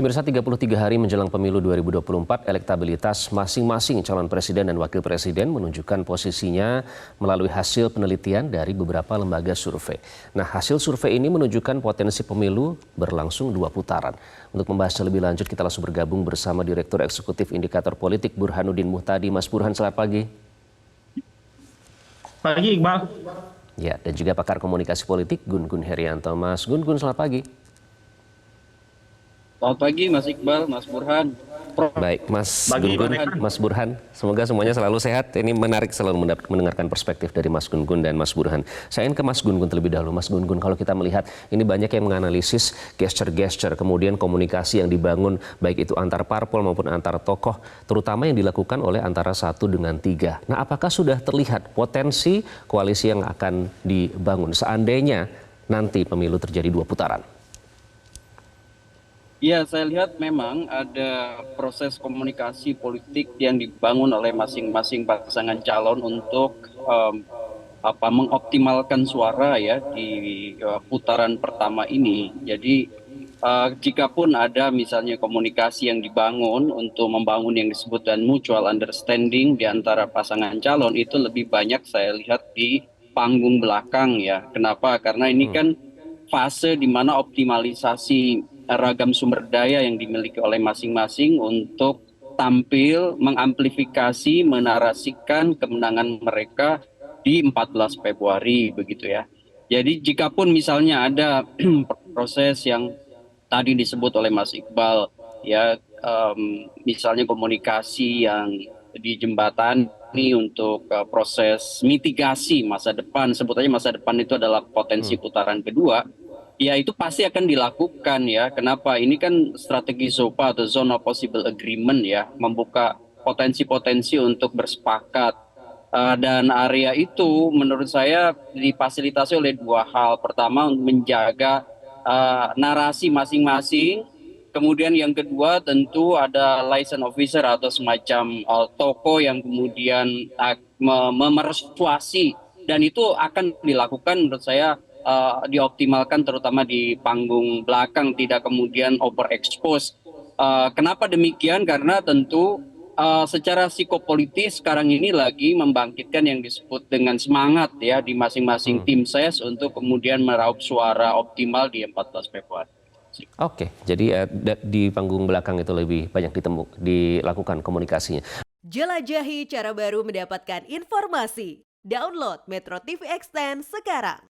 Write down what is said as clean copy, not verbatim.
Pemirsa, 33 hari menjelang pemilu 2024, elektabilitas masing-masing calon presiden dan wakil presiden menunjukkan posisinya melalui hasil penelitian dari beberapa lembaga survei. Nah, hasil survei ini menunjukkan potensi pemilu berlangsung 2 putaran. Untuk membahasnya lebih lanjut, kita langsung bergabung bersama Direktur Eksekutif Indikator Politik Burhanuddin Muhtadi. Mas Burhan, selamat pagi. Pagi, Iqbal. Ya, dan juga pakar komunikasi politik Gun Gun Herianto. Mas Gun Gun, selamat pagi. Selamat pagi Mas Iqbal, Mas Burhan. Baik, Mas Gun Gun, Mas Burhan, semoga semuanya selalu sehat. Ini menarik selalu mendengarkan perspektif dari Mas Gun Gun dan Mas Burhan. Saya ingin ke Mas Gun Gun terlebih dahulu. Mas Gun Gun, kalau kita melihat ini banyak yang menganalisis gesture-gesture, kemudian komunikasi yang dibangun baik itu antar parpol maupun antar tokoh, terutama yang dilakukan oleh antara 1 dengan 3. Nah, apakah sudah terlihat potensi koalisi yang akan dibangun seandainya nanti pemilu terjadi 2 putaran? Ya, saya lihat memang ada proses komunikasi politik yang dibangun oleh masing-masing pasangan calon untuk mengoptimalkan suara ya di putaran pertama ini. Jadi jikapun ada misalnya komunikasi yang dibangun untuk membangun yang disebut dan mutual understanding di antara pasangan calon, itu lebih banyak saya lihat di panggung belakang ya. Kenapa? Karena ini kan fase di mana optimalisasi ragam sumber daya yang dimiliki oleh masing-masing untuk tampil mengamplifikasi, menarasikan kemenangan mereka di 14 Februari begitu ya. Jadi jikapun misalnya ada proses yang tadi disebut oleh Mas Iqbal ya, misalnya komunikasi yang dijembatani untuk proses mitigasi masa depan, sebut aja masa depan itu adalah potensi putaran kedua. Ya itu pasti akan dilakukan ya. Kenapa? Ini kan strategi ZOPA atau Zone of Possible Agreement ya, membuka potensi-potensi untuk bersepakat. Dan area itu menurut saya difasilitasi oleh 2 hal. Pertama, menjaga narasi masing-masing. Kemudian yang kedua tentu ada liaison officer atau semacam tokoh yang kemudian memersuasi. Dan itu akan dilakukan menurut saya dioptimalkan terutama di panggung belakang, tidak kemudian overexpose. Kenapa demikian? Karena tentu secara psikopolitis sekarang ini lagi membangkitkan yang disebut dengan semangat ya di masing-masing tim ses untuk kemudian meraup suara optimal di 14 Februari. Oke, jadi di panggung belakang itu lebih banyak dilakukan komunikasinya. Jelajahi cara baru mendapatkan informasi. Download Metro TV Extend sekarang.